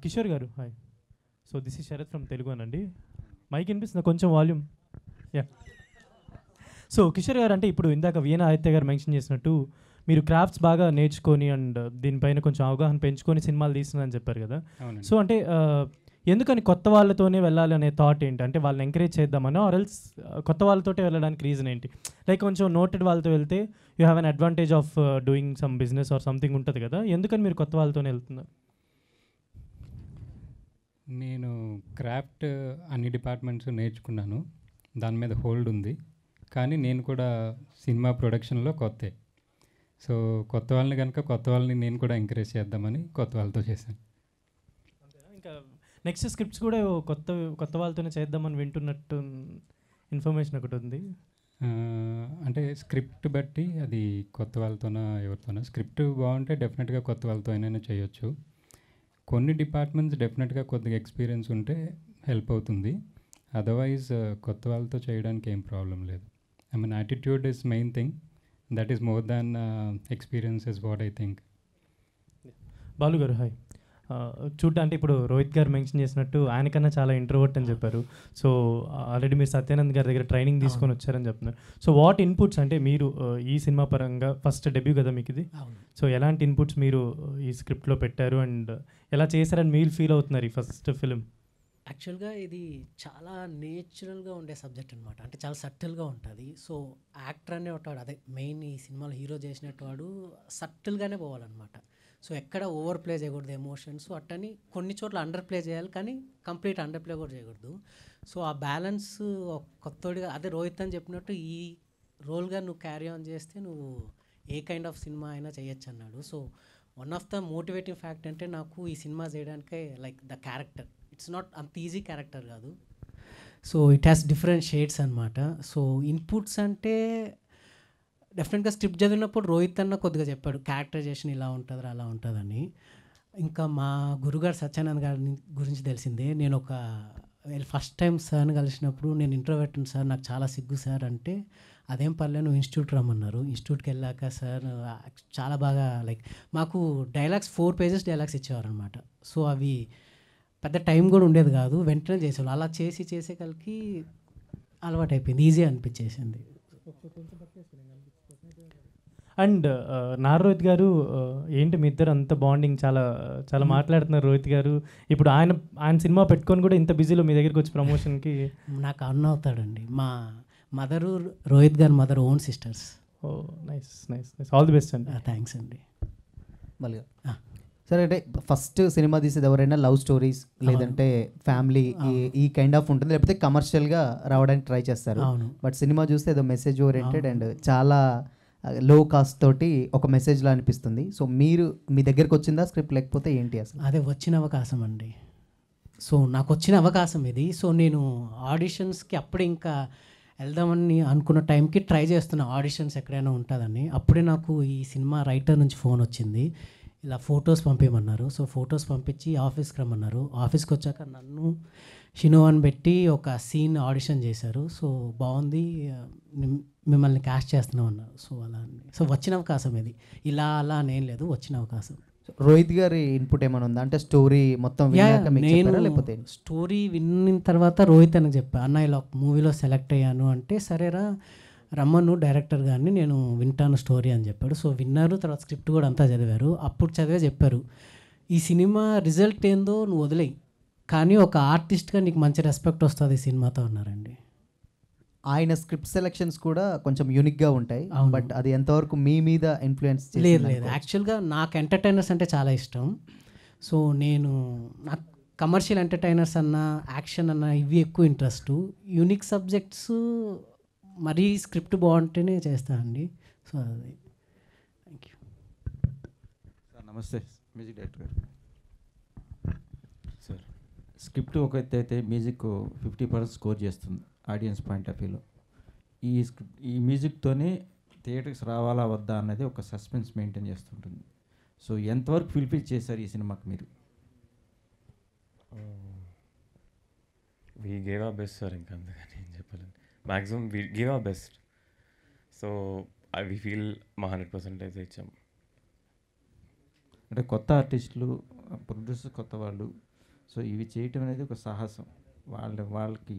కిషోర్ గారు hi. So this is Sharath from Telugu అనండి. Mike వినిపిస్తుంది కొంచెం వాల్యూమ్. యా. సో కిషోర్ గారు, అంటే ఇప్పుడు ఇందాక విఎన్ ఆదిత్య గారు మెన్షన్ చేసినట్టు మీరు క్రాఫ్ట్స్ బాగా నేర్చుకొని అండ్ దీనిపైన కొంచెం అవగాహన పెంచుకొని సినిమాలు తీస్తున్నారని చెప్పారు కదా. సో అంటే ఎందుకని కొత్త వాళ్ళతోనే వెళ్ళాలి అనే థాట్ ఏంటి? అంటే వాళ్ళని ఎంకరేజ్ చేద్దామనో ఆర్ఎల్స్ కొత్త వాళ్ళతోటే వెళ్ళడానికి రీజన్ ఏంటి? లైక్ కొంచెం నోటెడ్ వాళ్ళతో వెళ్తే you have an advantage of doing some business or something ఉంటుంది కదా, ఎందుకని మీరు కొత్త వాళ్ళతోనే వెళ్తున్నారు? నేను క్రాఫ్ట్ అన్ని డిపార్ట్మెంట్స్ నేర్చుకున్నాను, దాని మీద హోల్డ్ ఉంది. కానీ నేను కూడా సినిమా ప్రొడక్షన్లో కొత్తే. సో కొత్త వాళ్ళని నేను కూడా ఎంకరేజ్ చేద్దామని కొత్త వాళ్ళతో చేశాను. ఇంకా నెక్స్ట్ స్క్రిప్ట్స్ కూడా కొత్త కొత్త వాళ్ళతోనే చేద్దామని వింటున్నట్టు ఇన్ఫర్మేషన్ ఒకటి ఉంది. అంటే స్క్రిప్ట్ బట్టి అది కొత్త వాళ్ళతోనా ఎవరితోనా, స్క్రిప్ట్ బాగుంటే డెఫినెట్గా కొత్త వాళ్ళతో అయినా చేయొచ్చు. కొన్ని డిపార్ట్మెంట్స్ డెఫినెట్గా కొద్దిగా ఎక్స్పీరియన్స్ ఉంటే హెల్ప్ అవుతుంది, అదర్వైజ్ కొత్త వాళ్ళతో చేయడానికి ఏం ప్రాబ్లం లేదు. I mean attitude is main thing, that is more than experience is what I think. Balu గారు హాయ్. చూడ్డానికి ఇప్పుడు రోహిత్ గారు మెన్షన్ చేసినట్టు ఆయనకన్నా చాలా ఇంట్రోవర్ట్ అని చెప్పారు. సో ఆల్రెడీ మీరు సత్యానంద్ గారి దగ్గర ట్రైనింగ్ తీసుకొని వచ్చారని చెప్తున్నారు. సో వాట్ ఇన్పుట్స్ అంటే మీరు ఈ సినిమా పరంగా ఫస్ట్ డెబ్యూ కదా మీకు ఇది, సో ఎలాంటి ఇన్పుట్స్ మీరు ఈ స్క్రిప్ట్లో పెట్టారు అండ్ ఎలా చేశారని మీరు ఫీల్ అవుతున్నారు ఈ ఫస్ట్ ఫిలిం? యాక్చువల్గా ఇది చాలా నేచురల్గా ఉండే సబ్జెక్ట్ అనమాట, అంటే చాలా సటిల్గా ఉంటుంది. సో యాక్టర్ అనే వాడు, అదే మెయిన్ ఈ సినిమాలో హీరో చేసినట్టు వాడు సటిల్గానే పోవాలన్నమాట. సో ఎక్కడ ఓవర్ ప్లే చేయకూడదు ఎమోషన్స్, అట్టని కొన్ని చోట్ల అండర్ ప్లే చేయాలి కానీ కంప్లీట్ అండర్ ప్లే కూడా చేయకూడదు. సో ఆ బ్యాలెన్స్ కొత్తోడిగా, అదే రోహిత్ అని చెప్పినట్టు ఈ రోల్గా నువ్వు క్యారీ ఆన్ చేస్తే నువ్వు ఏ కైండ్ ఆఫ్ సినిమా అయినా చేయొచ్చు అన్నాడు. So one of the motivating fact అంటే నాకు ఈ సినిమా చేయడానికే like the character, it's not అంత ఈజీ క్యారెక్టర్ కాదు. So it has different shades అనమాట. సో ఇన్పుట్స్ అంటే డెఫినెట్గా స్క్రిప్ట్ చదివినప్పుడు రోహిత్ అన్న కొద్దిగా చెప్పాడు క్యారెక్టరైజేషన్ ఇలా ఉంటుంది అలా ఉంటుందని. ఇంకా మా గురుగారు సత్యానంద్ గారి గురించి తెలిసిందే. నేను ఒక ఫస్ట్ టైం సార్ని కలిసినప్పుడు నేను ఇంట్రోవర్ట్ సార్, నాకు చాలా సిగ్గు సార్ అంటే, అదేం పర్లేదు నువ్వు ఇన్స్టిట్యూట్ రమ్మన్నారు. ఇన్స్టిట్యూట్కి వెళ్ళాక సార్ చాలా బాగా లైక్ మాకు డైలాగ్స్ 4 pages డైలాగ్స్ ఇచ్చేవారు అనమాట. సో అవి పెద్ద టైం కూడా ఉండేది కాదు, వెంటనే చేసేవాళ్ళు. అలా చేసే కలికి అలవాటు అయిపోయింది, ఈజీ అనిపించేసింది. అండ్ రోహిత్ గారు ఏంటి మీ ఇద్దరు అంత బాండింగ్, చాలా చాలా మాట్లాడుతున్నారు రోహిత్ గారు. ఇప్పుడు ఆయన సినిమా పెట్టుకొని కూడా ఇంత బిజీలో మీ దగ్గరికి వచ్చి ప్రమోషన్కి నాకు అన్న అవుతాడండి. మా మదరు రోహిత్ గారు mother own sisters. Oh nice nice nice, all the best అండి. థ్యాంక్స్ అండి. మళ్ళీ సరే, అంటే ఫస్ట్ సినిమా తీసేది ఎవరైనా లవ్ స్టోరీస్ లేదంటే ఫ్యామిలీ ఈ కైండ్ ఆఫ్ ఉంటుంది, లేకపోతే కమర్షియల్గా రావడానికి ట్రై చేస్తారు. బట్ సినిమా చూస్తే ఏదో మెసేజ్ ఓరియంటెడ్ అండ్ చాలా లో కాస్ట్ తోటి ఒక మెసేజ్లా అనిపిస్తుంది. సో మీరు మీ దగ్గరకు వచ్చిందా స్క్రిప్ట్, లేకపోతే ఏంటి అసలు? అదే వచ్చిన అవకాశం అండి. సో నాకు వచ్చిన అవకాశం ఇది. సో నేను ఆడిషన్స్కి అప్పుడే ఇంకా వెళ్దామని అనుకున్న టైంకి ట్రై చేస్తున్నా ఆడిషన్స్ ఎక్కడైనా ఉంటుందని. అప్పుడే నాకు ఈ సినిమా రైటర్ నుంచి ఫోన్ వచ్చింది, ఇలా ఫొటోస్ పంపించమన్నారు. సో ఫొటోస్ పంపించి ఆఫీస్కి రమ్మన్నారు. ఆఫీస్కి వచ్చాక నన్ను షినోవాన్ పెట్టి ఒక సీన్ ఆడిషన్ చేశారు. సో బాగుంది, మిమ్మల్ని క్యాస్ట్ చేస్తున్నాం అన్నారు. సో అలా సో వచ్చిన అవకాశం ఇది, ఇలా అలా అనేం లేదు, వచ్చిన అవకాశం. రోహిత్ గారి ఇన్పుట్ ఏమైనా ఉందా? అంటే స్టోరీ మొత్తం నేను లేకపోతే స్టోరీ విన్న తర్వాత రోహిత్ అని చెప్పా, అన్న ఇలా మూవీలో సెలెక్ట్ అయ్యాను అంటే, సరేరా రమ్మను డైరెక్టర్ గారిని, నేను వింటాను స్టోరీ అని చెప్పాడు. సో విన్నారు, తర్వాత స్క్రిప్ట్ కూడా అంతా చదివారు. అప్పుడు చదివే చెప్పారు, ఈ సినిమా రిజల్ట్ ఏందో నువ్వు వదిలేయి, కానీ ఒక ఆర్టిస్ట్గా నీకు మంచి రెస్పెక్ట్ వస్తుంది ఈ సినిమాతో అన్నారండి. ఆయన స్క్రిప్ట్ సెలెక్షన్స్ కూడా కొంచెం యూనిక్గా ఉంటాయి, బట్ అది ఎంతవరకు మీ మీద ఇన్ఫ్లుయెన్స్? లేదు, యాక్చువల్గా నాకు ఎంటర్టైనర్స్ అంటే చాలా ఇష్టం. సో నాకు కమర్షియల్ ఎంటర్టైనర్స్ అన్న, యాక్షన్ అన్న, ఇవి ఎక్కువ ఇంట్రెస్ట్. యూనిక్ సబ్జెక్ట్స్ మరీ స్క్రిప్ట్ బాగుంటేనే చేస్తానండి. సో అది. Thank you sir. నమస్తే, మ్యూజిక్ డైరెక్టర్ గారు. సార్, స్క్రిప్ట్ ఒక ఎత్తు అయితే మ్యూజిక్ 50% స్కోర్ చేస్తుంది ఆడియన్స్ పాయింట్ ఆఫ్ వ్యూలో. ఈ మ్యూజిక్తోనే థియేటర్స్ రావాలా వద్దా అన్నది ఒక సస్పెన్స్ మెయింటైన్ చేస్తుంటుంది. సో ఎంతవరకు ఫుల్ఫిల్ చేశారు ఈ సినిమాకి మీరు? We gave our best sir, ఇంకా అంతగానే ఏం చెప్పాలని. Maximum we give our best. So we feel మా 100% అయితే ఇచ్చాము. అంటే కొత్త ఆర్టిస్టులు ప్రొడ్యూసర్ కొత్త వాళ్ళు. సో ఇవి చేయటం అనేది ఒక సాహసం. వాళ్ళకి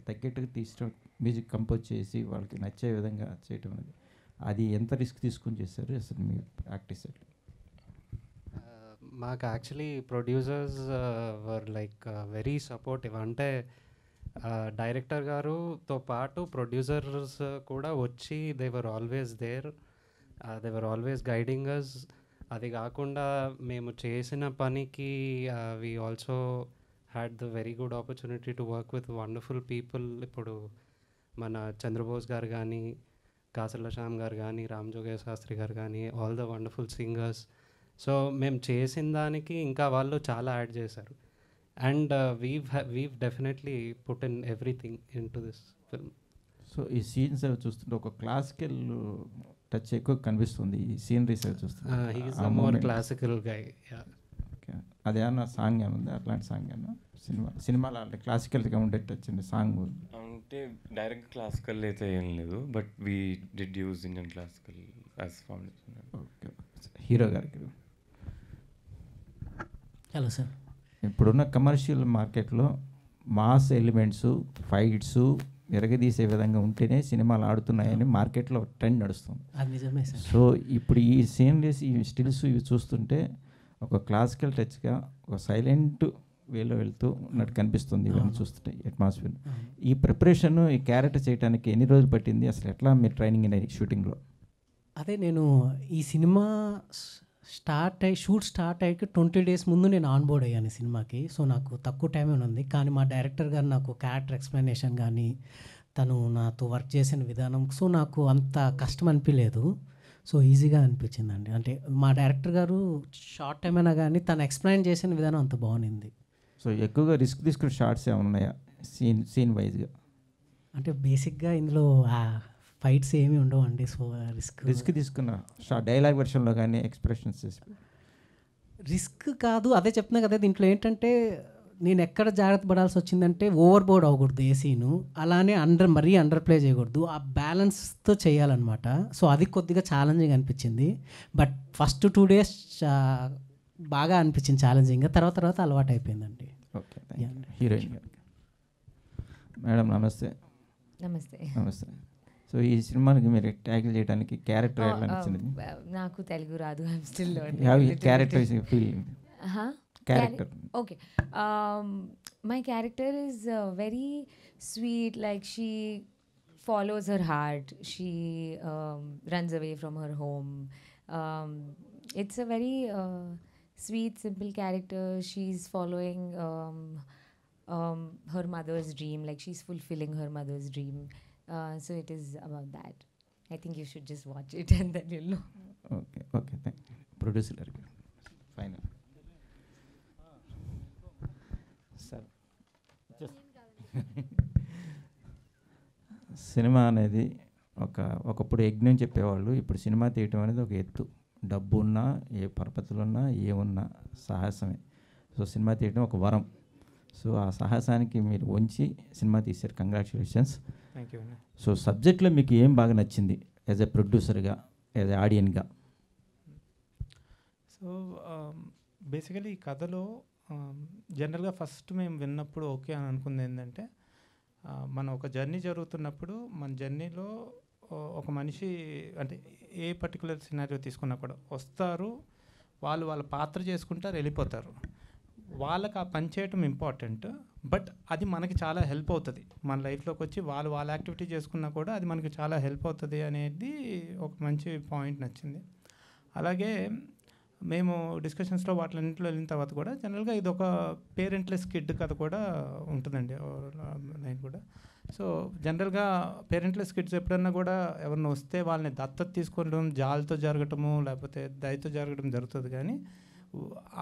తగ్గట్టుగా తీసిన మ్యూజిక్ కంపోజ్ చేసి వాళ్ళకి నచ్చే విధంగా చేయటం అనేది, అది ఎంత రిస్క్ తీసుకుని చేశారు అసలు మీ ప్రాక్టీస్ ఎట్లా? మాకు actually producers were like very supportive. అంటే డైరెక్టర్ గారుతో పాటు ప్రొడ్యూసర్స్ కూడా వచ్చి they were always there, they were always guiding us. అది కాకుండా మేము చేసిన పనికి we also had the very good opportunity to work with wonderful people. ఇప్పుడు మన చంద్రబోస్ గారు కానీ, కాసర్ల శ్యామ్ గారు కానీ, రామ్ జోగయ్య శాస్త్రి గారు కానీ, all the wonderful singers. So మేము చేసిన దానికి ఇంకా వాళ్ళు చాలా యాడ్ చేశారు. And weave definitely put in everything in to this film. So ఈ సీన్స్ అవి చూస్తుంటే ఒక క్లాసికల్ టచ్ ఎక్కువ కనిపిస్తుంది ఈ సీనరీస్ అవి చూస్తుంటే. He is a more classical guy. Okay, అదేమన్నా సాంగ్ ఏముంది అట్లాంటి సాంగ్ ఏమన్నా సినిమాలో అంటే క్లాసికల్గా ఉండేట్టు వచ్చింది సాంగ్? అంటే డైరెక్ట్ క్లాసికల్ అయితే ఏం లేదు, but we did use Indian classical as foundation. Okay, hero గారికి హలో సార్. ఇప్పుడున్న కమర్షియల్ మార్కెట్లో మాస్ ఎలిమెంట్స్, ఫైట్స్ ఎరగదీసే విధంగా ఉంటేనే సినిమాలు ఆడుతున్నాయని మార్కెట్లో ట్రెండ్ నడుస్తుంది. అది నిజమే సార్. సో ఇప్పుడు ఈ సీనరీస్, ఈ స్టిల్స్ ఇవి చూస్తుంటే ఒక క్లాసికల్ టచ్గా ఒక సైలెంట్ వేలో వెళ్తూ ఉన్నట్టు కనిపిస్తుంది ఇవన్నీ చూస్తుంటే అట్మాస్ఫియర్. ఈ ప్రిపరేషన్, ఈ క్యారెక్టర్ చేయడానికి ఎన్ని రోజులు పట్టింది అసలు? ఎట్లా మీరు ట్రైనింగ్ అనేది షూటింగ్లో? అదే నేను ఈ సినిమా షూట్ స్టార్ట్ అయ్యి 20 days ముందు నేను ఆన్ బోర్డ్ అయ్యాను ఈ సినిమాకి. సో నాకు తక్కువ టైం ఉంది, కానీ మా డైరెక్టర్ గారు నాకు క్యారెక్టర్ ఎక్స్ప్లెనేషన్ కానీ, తను నాతో వర్క్ చేసిన విధానం, సో నాకు అంత కష్టం అనిపించలేదు. సో ఈజీగా అనిపించిందండి. అంటే మా డైరెక్టర్ గారు షార్ట్ టైం అయినా కానీ తను ఎక్స్ప్లెయిన్ చేసిన విధానం అంత బాగుంది. సో ఎక్కువగా రిస్క్ తీసుకునే షార్ట్స్ ఏమైనా ఉన్నాయా సీన్ వైజ్గా? అంటే బేసిక్గా ఇందులో ఫైట్స్ ఏమీ ఉండవండి. సో రిస్క్ తీసుకున్న డైలాగ్ వెర్షన్లో కానీ ఎక్స్ప్రెషన్స్ రిస్క్ కాదు, అదే చెప్తున్నా కదా. దీంట్లో ఏంటంటే నేను ఎక్కడ జాగ్రత్త పడాల్సి వచ్చిందంటే ఓవర్ బోర్డ్ అవ్వకూడదు ఏ సీను, అలానే మరీ అండర్ ప్లే చేయకూడదు, ఆ బ్యాలెన్స్తో చేయాలన్నమాట. సో అది కొద్దిగా ఛాలెంజింగ్ అనిపించింది. బట్ ఫస్ట్ 2 days బాగా అనిపించింది ఛాలెంజింగ్గా, తర్వాత అలవాటు అయిపోయిందండి. ఓకే, హీరోయిన్ గారు. మేడం నమస్తే. నమస్తే. నమస్తే. సో ఈ సినిమాకి మీరు ట్యాకిల్ చేయడానికి క్యారెక్టర్ ఎలా నచ్చింది? నాకు తెలుగు రాదు, I'm still character feel character. Okay. My character is very sweet. Like she follows her heart. She runs away from her home. It's a very sweet, simple character. She's following her mother's dream. Like she's fulfilling her mother's dream. So it is about that. I think you should just watch it and then you'll know. Okay. Thank you. Producer final. Cinema అనేది ఒకప్పుడు యజ్ఞం చెప్పేవాళ్ళు, ఇప్పుడు cinema తీయటం అనేది ఒక ఎత్తు. డబ్బు ఉన్నా, ఏ పరపతులు ఉన్నా, ఏమున్నా సాహసమే. సో సినిమా తీయటం ఒక వరం. సో ఆ సాహసానికి మీరు వంచి సినిమా తీశారు. కంగ్రాచులేషన్స్. థ్యాంక్ యూ అండి. సో సబ్జెక్ట్లో మీకు ఏం బాగా నచ్చింది యాజ్ ఎ ప్రొడ్యూసర్గా, యాజ్ ఎ ఆడియన్గా? సో బేసికలీ ఈ కథలో జనరల్గా ఫస్ట్ మేము విన్నప్పుడు ఓకే అని అనుకుంది ఏంటంటే, మనం ఒక జర్నీ జరుగుతున్నప్పుడు మన జర్నీలో ఒక మనిషి అంటే ఏ పర్టికులర్ సినారియో తీసుకున్నా కూడా వస్తారు, వాళ్ళ పాత్ర చేసుకుంటారు, వెళ్ళిపోతారు. వాళ్ళకి ఆ పని చేయటం ఇంపార్టెంట్, బట్ అది మనకి చాలా హెల్ప్ అవుతుంది. మన లైఫ్లోకి వచ్చి వాళ్ళ యాక్టివిటీ చేసుకున్నా కూడా అది మనకి చాలా హెల్ప్ అవుతుంది అనేది ఒక మంచి పాయింట్ నచ్చింది. అలాగే మేము డిస్కషన్స్లో వాటిలన్నింటిలో వెళ్ళిన తర్వాత కూడా జనరల్గా ఇది ఒక పేరెంట్లెస్ కిడ్ కథ కూడా ఉంటుందండి లైన్ కూడా. సో జనరల్గా పేరెంట్లెస్ కిడ్స్ ఎప్పుడన్నా కూడా ఎవరిని వస్తే వాళ్ళని దత్తత తీసుకోవడం, జాలితో జరగటము లేకపోతే దయతో జరగడం జరుగుతుంది. కానీ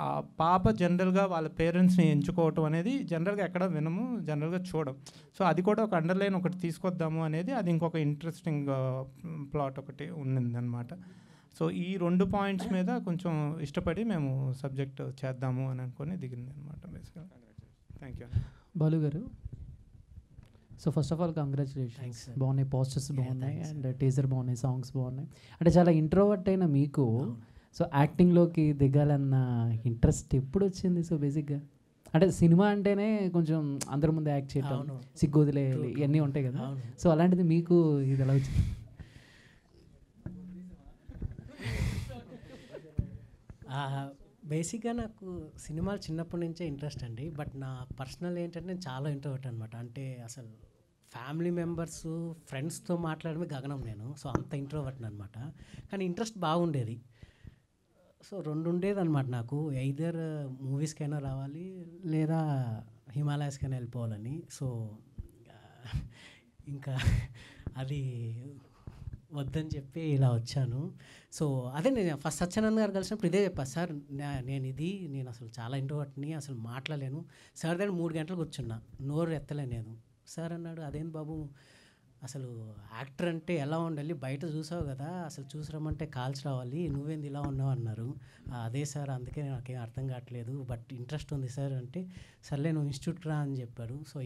ఆ పాప జనరల్గా వాళ్ళ పేరెంట్స్ని ఎంచుకోవటం అనేది జనరల్గా ఎక్కడ వినము, జనరల్గా చూడం. సో అది కూడా ఒక అండర్లైన్ ఒకటి తీసుకొద్దాము అనేది అది ఇంకొక ఇంట్రెస్టింగ్ ప్లాట్ ఒకటి ఉన్నదన్నమాట. సో ఈ 2 పాయింట్స్ మీద కొంచెం ఇష్టపడి మేము సబ్జెక్ట్ చేద్దాము అని అనుకొని దిగింది అనమాట బేసిక్గా. Thank you. Balu garu, so first of all congratulations. బాగున్నాయి, పోస్టర్స్ బాగున్నాయి, అండ్ టీజర్ బాగున్నాయి, సాంగ్స్ బాగున్నాయి. అంటే చాలా ఇంట్రోవర్ట్ అయిన మీకు సో యాక్టింగ్లోకి దిగాలన్న ఇంట్రెస్ట్ ఎప్పుడు వచ్చింది? సో బేసిక్గా అంటే సినిమా అంటేనే కొంచెం అందరి ముందు యాక్ట్ చేయటం, సిగ్గు వదిలేయాలి, ఇవన్నీ ఉంటాయి కదా. సో అలాంటిది మీకు ఇది ఎలా వచ్చింది? బేసిక్గా నాకు సినిమాలు చిన్నప్పటి నుంచే ఇంట్రెస్ట్ అండి. బట్ నా పర్సనల్ ఏంటంటే నేను చాలా ఇంట్రోవర్ట్ అనమాట. అంటే అసలు ఫ్యామిలీ మెంబర్స్ ఫ్రెండ్స్తో మాట్లాడమే గగనం నేను. సో అంత ఇంట్రోవర్ట్ అనమాట. కానీ ఇంట్రెస్ట్ బాగుండేది. సో రెండు ఉండేది అనమాట నాకు. ఎయిదర్ మూవీస్కైనా రావాలి లేదా హిమాలయాస్కైనా వెళ్ళిపోవాలని. సో ఇంకా అది వద్దని చెప్పి ఇలా వచ్చాను. సో అదే నేను ఫస్ట్ సత్యానంద్ గారు కలిసినప్పుడు ఇదే చెప్పాను, సార్ నేను అసలు చాలా ఇంట్రోవర్ట్ని, అసలు మాట్లాడలేను సార్. దగ్గర 3 గంటలు కూర్చున్నా, నోరు ఎత్తలే నేను. సార్ అన్నాడు, అదేం బాబు అసలు యాక్టర్ అంటే ఎలా ఉండాలి, బయట చూసావు కదా, అసలు చూసి రమ్మంటే కాల్చి రావాలి, నువ్వేంది ఇలా ఉన్నావు అన్నారు. అదే సార్, అందుకే నాకేం అర్థం కావట్లేదు, బట్ ఇంట్రెస్ట్ ఉంది సార్ అంటే, సర్లే నువ్వు ఇన్స్టిట్యూట్కి రా అని చెప్పారు. సో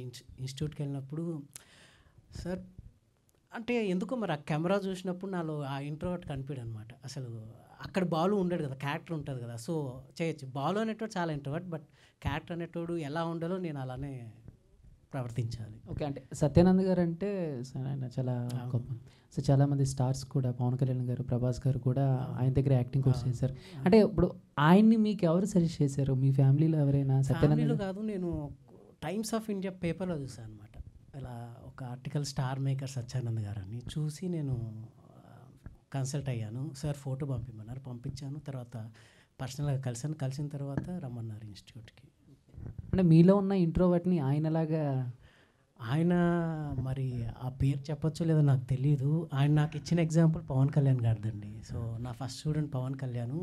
ఇన్స్టిట్యూట్కి వెళ్ళినప్పుడు సార్ అంటే ఎందుకో మరి ఆ కెమెరా చూసినప్పుడు నాలో ఆ ఇంట్రోవర్ట్ కనిపించడు అనమాట. అసలు అక్కడ బాలు ఉండడు కదా, క్యారెక్టర్ ఉంటుంది కదా, సో చేయొచ్చు. బాలు అనేటోడు చాలా ఇంట్రోవర్ట్, బట్ క్యారెక్టర్ అనేటోడు ఎలా ఉండాలో నేను అలానే ప్రవర్తించాలి. ఓకే, అంటే సత్యానంద్ గారు అంటే ఆయన చాలా గొప్ప. సో చాలామంది స్టార్స్ కూడా, పవన్ కళ్యాణ్ గారు, ప్రభాస్ గారు కూడా ఆయన దగ్గర యాక్టింగ్ కోర్స్ చేశారు. అంటే ఇప్పుడు ఆయన్ని మీకు ఎవరు సజెస్ట్ చేశారు? మీ ఫ్యామిలీలో ఎవరైనా? సత్యానంద్ కాదు, నేను టైమ్స్ ఆఫ్ ఇండియా పేపర్లో చూసాను అనమాట. ఇలా ఒక ఆర్టికల్ స్టార్ మేకర్ సత్యానంద్ గారు అని చూసి నేను కన్సల్ట్ అయ్యాను. సార్ ఫోటో పంపిమన్నారు, పంపించాను. తర్వాత పర్సనల్గా కలిసిన తర్వాత రమ్మన్నారు ఇన్స్టిట్యూట్కి. అంటే మీలో ఉన్న ఇంట్రోవర్ట్ని ఆయనలాగా ఆయన మరి ఆ పేరు చెప్పొచ్చు లేదో నాకు తెలియదు. ఆయన నాకు ఇచ్చిన ఎగ్జాంపుల్ పవన్ కళ్యాణ్ గారిదండి. సో నా ఫస్ట్ స్టూడెంట్ పవన్ కళ్యాణ్,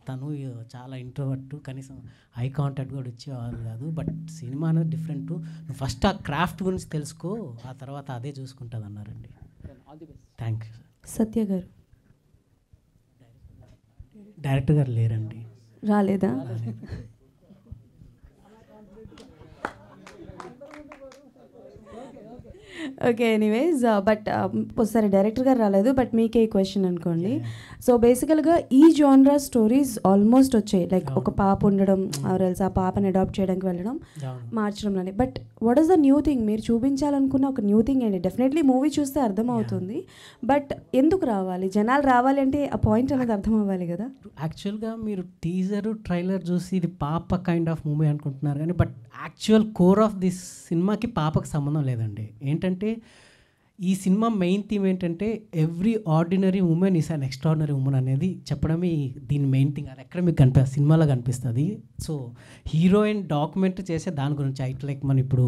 తను చాలా ఇంట్రోవర్ట్, కనీసం ఐ కాంటాక్ట్ కూడా ఇచ్చేవాళ్ళు కాదు. బట్ సినిమా అనేది డిఫరెంట్, నువ్వు ఫస్ట్ ఆ క్రాఫ్ట్ గురించి తెలుసుకో, ఆ తర్వాత అదే చూసుకుంటుంది అన్నారండి. Thank you. సత్య గారు డైరెక్టర్ గారు లేరండి, రాలేదా? ఓకే, ఎనీవేస్ బట్ ఒకసారి డైరెక్టర్ గారు రాలేదు, బట్ మీకే క్వశ్చన్ అనుకోండి. సో బేసికల్గా ఈ జానరా స్టోరీస్ ఆల్మోస్ట్ వచ్చాయి, లైక్ ఒక పాప ఉండడం, ఆ పాపని అడాప్ట్ చేయడానికి వెళ్ళడం, మార్చడంలోనే. But what is the new thing? మీరు చూపించాలనుకున్న ఒక న్యూ థింగ్ ఏంటి? డెఫినెట్లీ మూవీ చూస్తే అర్థమవుతుంది, బట్ ఎందుకు రావాలి, జనాలు రావాలి అంటే ఆ పాయింట్ అనేది అర్థం అవ్వాలి కదా. యాక్చువల్గా మీరు టీజర్ ట్రైలర్ చూసి ఇది పాప కైండ్ ఆఫ్ మూవీ అనుకుంటున్నారు కానీ, but actual core of this సినిమాకి పాపకు సంబంధం లేదండి. ఏంటంటే ఈ సినిమా మెయిన్ థీమ్ ఏంటంటే every ordinary women is an extraordinary women అనేది చెప్పడమే దీని మెయిన్ థింగ్. అది ఎక్కడ మీకు కనిపిస్తుంది, సినిమాలో కనిపిస్తుంది. సో హీరోయిన్ డాక్యుమెంటరీ చేసే దాని గురించి, అయితే లైక్ మనం ఇప్పుడు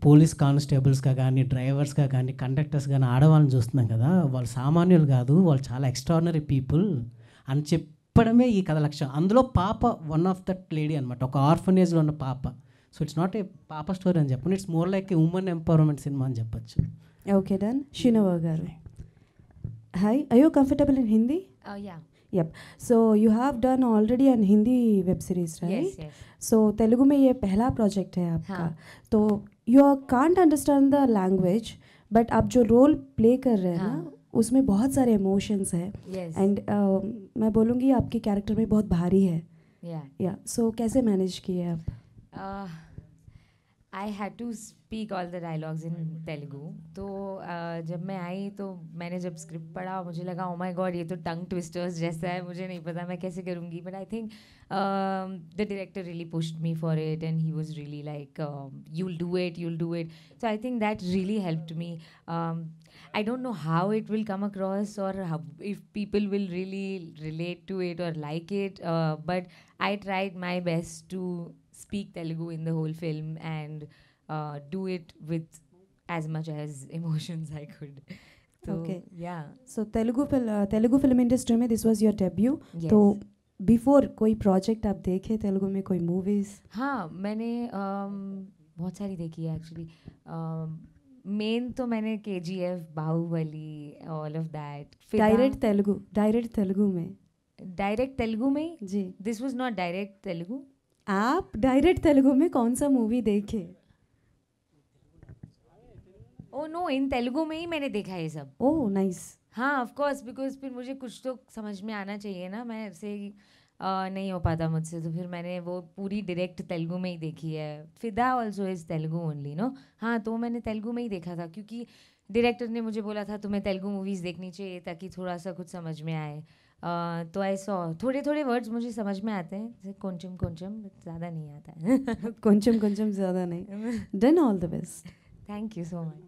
పోలీస్ కానిస్టేబుల్స్గా కానీ, డ్రైవర్స్గా కానీ, కండక్టర్స్ కానీ ఆడవాళ్ళని చూస్తున్నాం కదా, వాళ్ళు సామాన్యులు కాదు, వాళ్ళు చాలా ఎక్స్ట్రాడినరీ పీపుల్ అని చెప్పడమే ఈ కథ లక్ష్యం. అందులో పాప వన్ ఆఫ్ దట్ లేడీ అనమాట, ఒక ఆర్ఫనేజ్లో ఉన్న పాప. సో ఇట్స్ నాట్ ఏ పాప స్టోరీ అని చెప్పండి, it's more like a women empowerment cinema అని చెప్పచ్చు. Okay done. Shinova garu, hi, are you comfortable in Hindi? Yep. So you have done already an Hindi web series, right? Yes. So Telugu में ये पहला project है आपका. तो you can't understand the language, but आप जो role play कर रहे हैं ना, उसमें बहुत सारे emotions हैं. Yes. And मैं बोलूँगी आपकी character में बहुत भारी है. Yeah. So कैसे manage किए आप? I had to speak all the dialogues in Telugu. तो जब मैं आई तो मैंने जब स्क्रिप्ट पढ़ा मुझे लगा ओ माय गॉड ये तो टंग ट्विस्टर्स जैसा है, मुझे नहीं पता मैं कैसे करूँगी. But I think the director really pushed me for it and he was really like you'll do it. So I think that really helped me. I don't know how it will come across or how, if people will really relate to it or like it, but I tried my best to speak Telugu in the whole film and do it with as much as emotions I could. So, Okay. Yeah. So Telugu film industry में this was your debut. Yes. तो before कोई project आप देखे तेलुगु में, कोई movies? हाँ, मैंने बहुत सारी देखी है एक्चुअली. मेन तो मैंने KGF, Baahubali, all of that. Direct Telugu में? डायरेक्ट तेलुगु में जी. This was not direct Telugu. आप डायरेक्ट तेलुगु में कौन सा मूवी देखे? ओ नो, इन तेलुगु में ही मैंने देखा ये सब. Oh nice. हाँ ऑफ कोर्स, बिकॉज फिर मुझे कुछ तो समझ में आना चाहिए ना, मैं ऐसे ही नहीं हो पाता मुझसे, तो फिर मैंने वो पूरी डायरेक्ट तेलुगु में ही देखी है. Fidaa also is Telugu only no. हाँ तो मैंने तेलुगु में ही देखा था, क्योंकि डायरेक्टर ने मुझे बोला था तुम्हें तेलुगु मूवीज़ देखनी चाहिए ताकि थोड़ा सा कुछ समझ में आए. तो ऐसा थोड़े थोड़े वर्ड्स मुझे समझ में आते हैं, जैसे కొంచెం కొంచెం, ज़्यादा नहीं आता है. కొంచెం కొంచెం ज़्यादा नहीं. Then all the best. Thank you so much.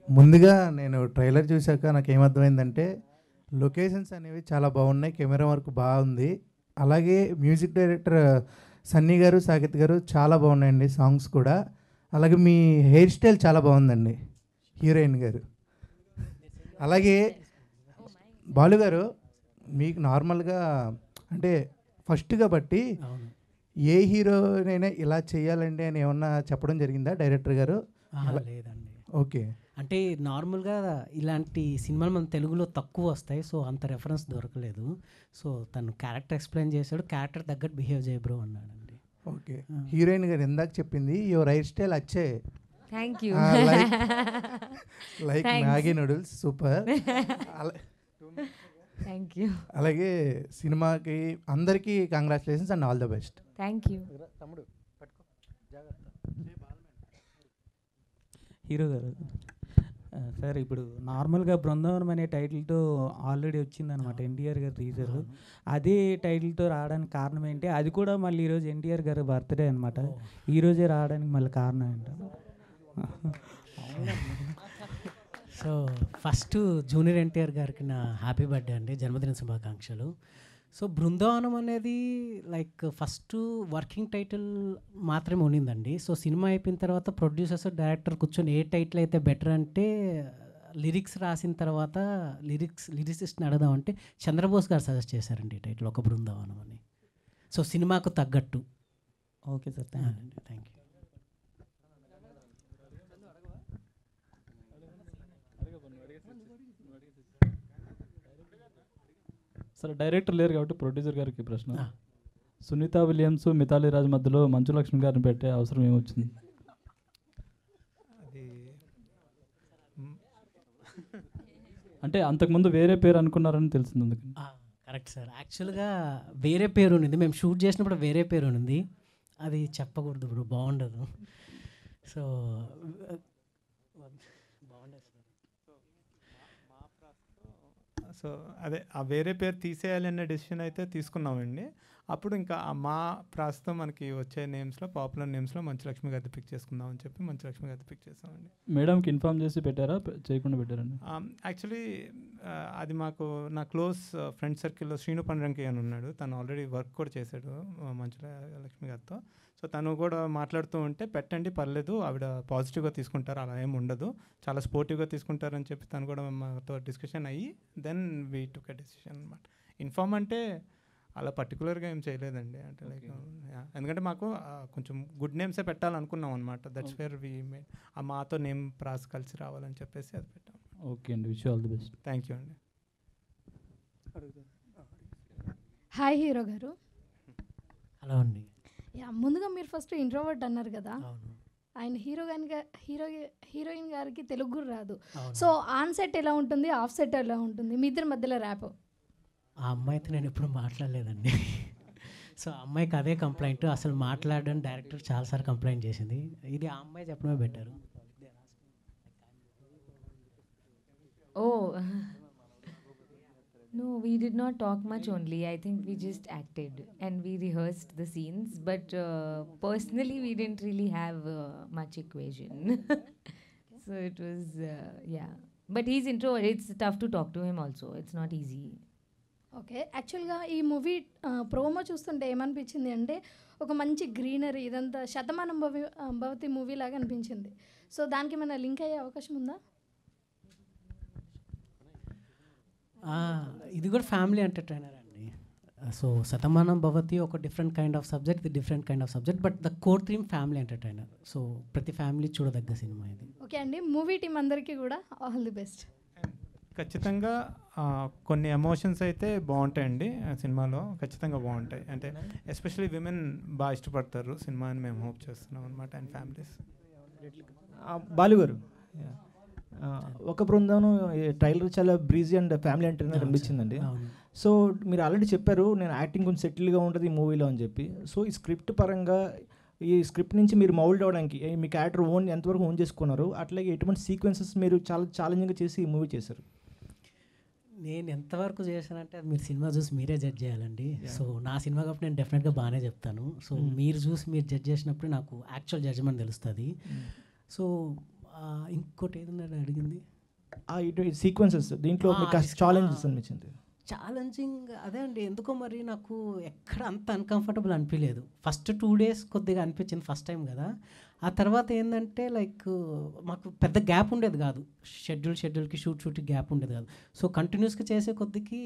ముందుగా నేను ట్రైలర్ చూశాక నాకు ఏమర్థమైందంటే లొకేషన్స్ అనేవి చాలా బాగున్నాయి, కెమెరా వర్క్ బాగుంది, అలాగే మ్యూజిక్ డైరెక్టర్ సన్నీ గారు, సాకేత్ గారు చాలా బాగున్నాయండి, సాంగ్స్ కూడా. అలాగే మీ హెయిర్ స్టైల్ చాలా బాగుందండి హీరోయిన్ గారు. అలాగే బాలు గారు మీకు నార్మల్గా అంటే ఫస్ట్గా బట్టి ఏ హీరోనైనా ఇలా చేయాలండి అని ఏమన్నా చెప్పడం జరిగిందా డైరెక్టర్ గారు? లేదండి. ఓకే. అంటే నార్మల్గా ఇలాంటి సినిమాలు మన తెలుగులో తక్కువ వస్తాయి, సో అంత రెఫరెన్స్ దొరకలేదు. సో తను క్యారెక్టర్ ఎక్స్ప్లెయిన్ చేశాడు, క్యారెక్టర్ తగ్గట్టు బిహేవ్ చేయ బ్రో అన్నాడండి. ఓకే. హీరోయిన్ గారు ఇందాక చెప్పింది యువర్ హెయిర్ స్టైల్ అచ్చే, thank you, like Maggi noodles, super. Thank you. అలాగే సినిమాకి అందరికీ congratulations and all the best. Thank you. Hero గారు సార్, ఇప్పుడు నార్మల్గా బృందావనం అనే టైటిల్తో ఆల్రెడీ వచ్చిందనమాట ఎన్టీఆర్ గారి టీజర్. అదే టైటిల్తో రావడానికి కారణం ఏంటి? అది కూడా మళ్ళీ ఈరోజు ఎన్టీఆర్ గారి బర్త్డే అనమాట, ఈరోజే రావడానికి మళ్ళీ కారణం ఏంటి? సో ఫస్ట్ జూనియర్ ఎన్టీఆర్ గారికి నా హ్యాపీ బర్త్డే అండి, జన్మదిన శుభాకాంక్షలు. సో బృందావనం అనేది లైక్ ఫస్ట్ వర్కింగ్ టైటిల్ మాత్రమే ఉండిందండి. సో సినిమా అయిపోయిన తర్వాత ప్రొడ్యూసర్స్ డైరెక్టర్ కూర్చొని ఏ టైటిల్ అయితే బెటర్ అంటే లిరిక్స్ రాసిన తర్వాత లిరిసిస్ట్ని అడదామంటే చంద్రబోస్ గారు సజెస్ట్ చేశారండి ఈ టైటిల్ ఒక బృందావనం అని. సో సినిమాకు తగ్గట్టు. Okay sir, thank you. సరే డైరెక్టర్ లేరు కాబట్టి ప్రొడ్యూసర్ గారికి ప్రశ్న. సునీత విలియమ్స్, మిథాలీ రాజ్ మధ్యలో మంచు లక్ష్మి గారిని పెట్టే అవసరం ఏమొచ్చింది? అంటే అంతకుముందు వేరే పేరు అనుకున్నారని తెలిసింది అందుకని. కరెక్ట్ సార్, యాక్చువల్గా వేరే పేరు ఉన్నింది, మేము షూట్ చేసినప్పుడు వేరే పేరు ఉన్నింది, అది చెప్పకూడదు ఇప్పుడు, బాగుండదు. సో సో అదే ఆ వేరే పేరు తీసేయాలి అనే డెసిషన్ అయితే తీసుకున్నామండి. అప్పుడు ఇంకా మా ప్రస్తుతం మనకి వచ్చే నేమ్స్లో, పాపులర్ నేమ్స్లో మంచులక్ష్మి గారిది పిక్ చేసుకుందాం అని చెప్పి మంచులక్ష్మి గారిది పిక్ చేసామండి. మేడంకి ఇన్ఫార్మ్ చేసి పెట్టారా, చేయకుండా పెట్టారండి? యాక్చువల్లీ అది మాకు నా క్లోజ్ ఫ్రెండ్ సర్కిల్లో శ్రీను పండ్రంకి అని ఉన్నాడు, తను ఆల్రెడీ వర్క్ కూడా చేశాడు మంచులక్ష్మి గారితో. సో తను కూడా మాట్లాడుతూ ఉంటే పెట్టండి పర్లేదు, ఆవిడ పాజిటివ్గా తీసుకుంటారు, అలా ఏమి ఉండదు, చాలా స్పోర్టివ్గా తీసుకుంటారని చెప్పి తను కూడా మాతో డిస్కషన్ అయ్యి then we took a decision అనమాట. ఇన్ఫార్మ్ అంటే అలా పర్టికులర్గా ఏం చేయలేదండి, అంటే లైక్ ఎందుకంటే మాకు కొంచెం గుడ్ నేమ్సే పెట్టాలనుకున్నాం అనమాట. దట్స్ వేర్ వీ మేడ్ మాతో నేమ్ ప్రాస్ కలిసి రావాలని చెప్పేసి అది పెట్టాం. ఓకే అండి, wish all the best. Thank you అండి. హాయ్ హీరో గారు. హలో అండి. ముందుగా మీరు ఫస్ట్ ఇంట్రోవర్ట్ అన్నారు కదా, ఆయన హీరోయిన్ గారికి తెలుగు రాదు, సో ఆన్ సెట్ ఎలా ఉంటుంది, ఆఫ్ సెట్ ఎలా ఉంటుంది, మీ ఇద్దరి మధ్యలో ర్యాప్? ఆ అమ్మాయితో నేను ఎప్పుడు మాట్లాడలేదండి. సో ఆ అమ్మాయికి అదే కంప్లైంట్, అసలు మాట్లాడని డైరెక్టర్ చాలాసార్లు కంప్లైంట్ చేసింది, ఇది ఆ అమ్మాయి చెప్పడమే better. Oh, no, we did not talk much only. I think we just acted and we rehearsed the scenes. But personally, we didn't really have much equation. So it was, yeah. But he's introvert. It's tough to talk to him also. It's not easy. Okay, యాక్చువల్గా ఈ movie promo చూస్తుంటే ఏమనిపించింది అంటే ఒక మంచి greenery, ఇదంతా Shatamanam Bhavati movie లాగా అనిపించింది. సో దానికి మన లింక్ అయ్యే అవకాశం ఉందా? ఇది కూడా ఫ్యామిలీ ఎంటర్టైనర్ అండి. సో శతమానం భవతి ఒక డిఫరెంట్ కైండ్ ఆఫ్ సబ్జెక్ట్, ఇది different kind of subject, but the core theme family entertainer. So ప్రతి ఫ్యామిలీ చూడదగ్గ సినిమా ఇది. ఓకే అండి, మూవీ టీం అందరికీ కూడా ఆల్ ది బెస్ట్. ఖచ్చితంగా కొన్ని ఎమోషన్స్ అయితే బాగుంటాయండి సినిమాలో, ఖచ్చితంగా బాగుంటాయి. అంటే ఎస్పెషల్లీ విమెన్ బాగా ఇష్టపడతారు సినిమా అని మేము హోప్ చేస్తున్నాం అనమాట, అండ్ ఫ్యామిలీస్. బాలు గారు, ఒక బృందం ట్రైలర్ చాలా బ్రీజీ అండ్ ఫ్యామిలీ ఎంటర్టైనర్ కనిపించిందండి. సో మీరు ఆల్రెడీ చెప్పారు నేను యాక్టింగ్ కొంచెం సెటిల్గా ఉంటుంది ఈ మూవీలో అని చెప్పి. సో ఈ స్క్రిప్ట్ పరంగా ఈ స్క్రిప్ట్ నుంచి మీరు మౌల్డ్ అవ్వడానికి మీ క్యారెక్టర్ ఎంతవరకు ఓన్ చేసుకున్నారు, అట్లాగే ఎటువంటి సీక్వెన్సెస్ మీరు చాలా ఛాలెంజింగ్గా చేసి ఈ మూవీ చేశారు? నేను ఎంతవరకు చేశానంటే అది మీరు సినిమా చూసి మీరే జడ్జ్ చేయాలండి. సో నా సినిమా కాబట్టి నేను డెఫినెట్గా బాగానే చెప్తాను. సో మీరు చూసి మీరు జడ్జ్ చేసినప్పుడు నాకు యాక్చువల్ జడ్జ్మెంట్ తెలుస్తుంది. సో ఇంకోటి ఏదన్నా అడిగింది ఇటు సీక్వెన్సెస్ దీంట్లో మీకు ఛాలెంజెస్ అనిపించింది? ఛాలెంజింగ్ అదే అండి, ఎందుకో మరి నాకు ఎక్కడ అంత అన్కంఫర్టబుల్ అనిపించలేదు. ఫస్ట్ 2 days కొద్దిగా అనిపించింది, ఫస్ట్ టైం కదా. ఆ తర్వాత ఏంటంటే లైక్ మాకు పెద్ద గ్యాప్ ఉండేది కాదు, షెడ్యూల్కి షూట్కి గ్యాప్ ఉండేది కాదు. సో కంటిన్యూస్గా చేసే కొద్దికి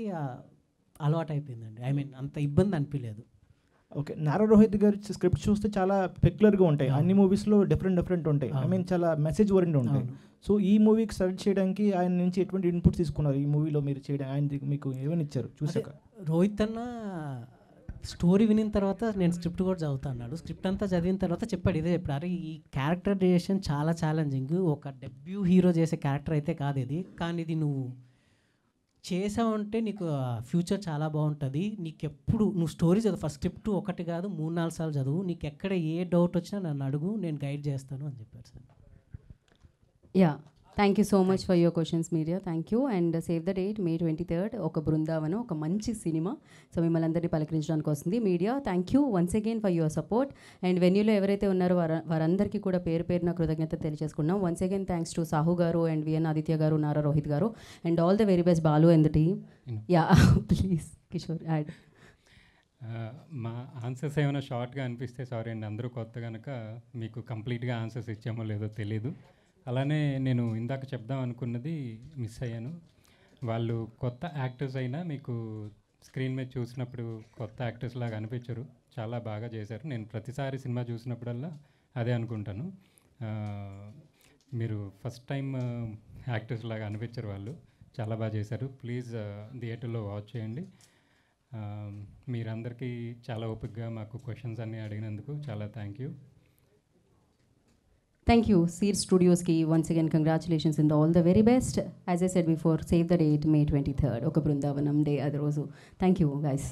అలవాటు అయిపోయిందండి. ఐ మీన్ అంత ఇబ్బంది అనిపించలేదు. ఓకే, నారా రోహిత్ గారి స్క్రిప్ట్ చూస్తే చాలా పెక్యులర్గా ఉంటాయి, అన్ని మూవీస్లో డిఫరెంట్ ఉంటాయి. ఐ మీన్ చాలా మెసేజ్ ఓరియంటెడ్ ఉంటాయి. సో ఈ మూవీకి సెలెక్ట్ చేయడానికి ఆయన నుంచి ఎటువంటి ఇన్పుట్స్ తీసుకున్నారు? ఈ మూవీలో మీరు చేయడం ఆయన మీకు ఏమైనా ఇచ్చారు చూసాక? రోహిత్ అన్న స్టోరీ వినిన తర్వాత నేను స్క్రిప్ట్ కూడా చదువుతా అన్నాడు. స్క్రిప్ట్ అంతా చదివిన తర్వాత చెప్పాడు, ఇదే చెప్పాడు, అరే ఈ క్యారెక్టరైజేషన్ చాలా ఛాలెంజింగ్, ఒక డెబ్యూ హీరో చేసే క్యారెక్టర్ అయితే కాదు ఇది, కానీ ఇది నువ్వు చేసావంటే నీకు ఫ్యూచర్ చాలా బాగుంటుంది. నీకు ఎప్పుడు నువ్వు స్టోరీ చదువు, ఫస్ట్ స్క్రిప్ట్ 1 కాదు 3-4 సార్లు చదువు, నీకు ఎక్కడ ఏ డౌట్ వచ్చినా నన్ను అడుగు, నేను గైడ్ చేస్తాను అని చెప్పారు sir. Yeah, thank you so much for your questions media. Thank you. And save the date May 23rd, ఒక బృందావనం, ఒక మంచి సినిమా. సో మిమ్మల్ని అందరినీ పలకరించడానికి వస్తుంది media. Thank you once again for your support. And వెన్యూలో ఎవరైతే ఉన్నారో వారందరికీ కూడా పేరున కృతజ్ఞత తెలియజేసుకున్నాం. Once again thanks to Sahu garu and V N Aditya garu, Nara Rohit garu, and all the very best Balu and the team. Yeah please Kishore add. మా ఆన్సర్స్ ఏమైనా షార్ట్గా అనిపిస్తే సారీ అండి, అందరూ కొత్త కనుక మీకు కంప్లీట్గా ఆన్సర్స్ ఇచ్చామో లేదో తెలీదు. అలానే నేను ఇందాక చెప్దాం అనుకున్నది మిస్ అయ్యాను. వాళ్ళు కొత్త యాక్టర్స్ అయినా మీకు స్క్రీన్ మీద చూసినప్పుడు కొత్త యాక్టర్స్ లాగా అనిపించరు, చాలా బాగా చేశారు. నేను ప్రతిసారి సినిమా చూసినప్పుడల్లా అదే అనుకుంటాను, మీరు ఫస్ట్ టైం యాక్టర్స్ లాగా అనిపించరు, వాళ్ళు చాలా బాగా చేశారు. ప్లీజ్ థియేటర్లో వాచ్ చేయండి. మీరందరికీ చాలా ఓపికగా మాకు క్వశ్చన్స్ అన్నీ అడిగినందుకు చాలా thank you. Thank you, Seer Studios ki once again congratulations and all the very best. As I said before, save the date May 23rd, oka Brindavanam day adi roju. Thank you guys.